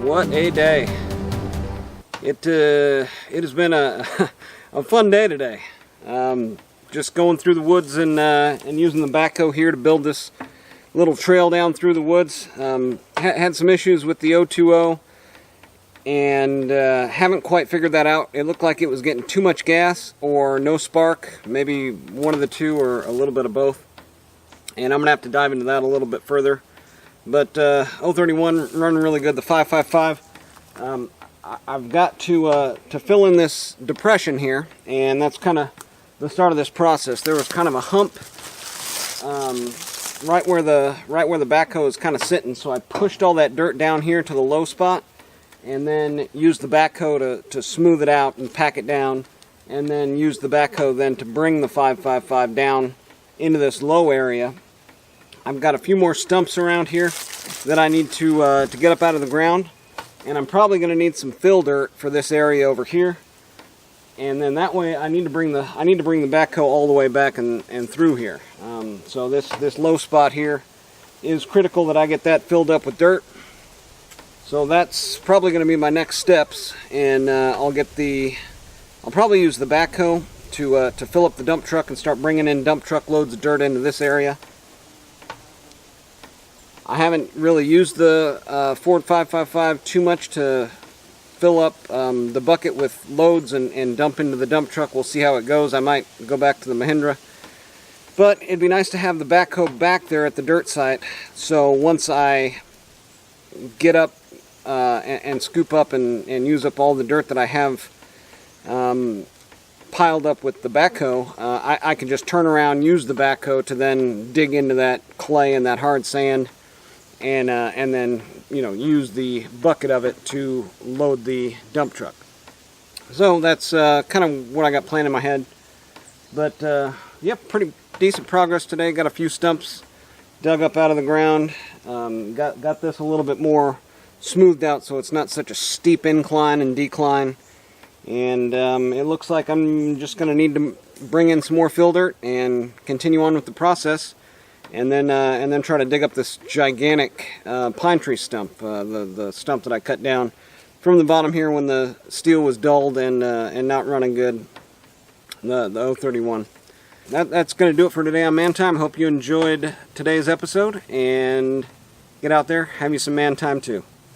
What a day. It has been a, a fun day today. Just going through the woods and using the backhoe here to build this little trail down through the woods. Had some issues with the 020 and haven't quite figured that out. It looked like it was getting too much gas or no spark, maybe one of the two or a little bit of both. And I'm gonna have to dive into that a little bit further. But 031 running really good. The 555. I've got to fill in this depression here, and that's kind of the start of this process. There was kind of a hump right where the backhoe is kind of sitting, so I pushed all that dirt down here to the low spot, and then used the backhoe to smooth it out and pack it down, and then used the backhoe then to bring the 555 down into this low area. I've got a few more stumps around here that I need to get up out of the ground, and I'm probably going to need some fill dirt for this area over here. And then that way I need to bring the backhoe all the way back and through here. So this low spot here is critical that I get that filled up with dirt. So that's probably going to be my next steps, and I'll probably use the backhoe to fill up the dump truck and start bringing in dump truck loads of dirt into this area. I haven't really used the Ford 555 too much to fill up the bucket with loads and dump into the dump truck. We'll see how it goes. I might go back to the Mahindra. But it'd be nice to have the backhoe back there at the dirt site, so once I get up and scoop up and use up all the dirt that I have piled up with the backhoe, I can just turn around, use the backhoe to then dig into that clay and that hard sand, and then use the bucket of it to load the dump truck. So that's kind of what I got planned in my head. But yep, pretty decent progress today. Got a few stumps dug up out of the ground. Got this a little bit more smoothed out so it's not such a steep incline and decline. And it looks like I'm just going to need to bring in some more fill dirt and continue on with the process. And then try to dig up this gigantic pine tree stump, the stump that I cut down from the bottom here when the steel was dulled and not running good, the 031. That's going to do it for today on Man Time. Hope you enjoyed today's episode, and get out there, have you some man time too.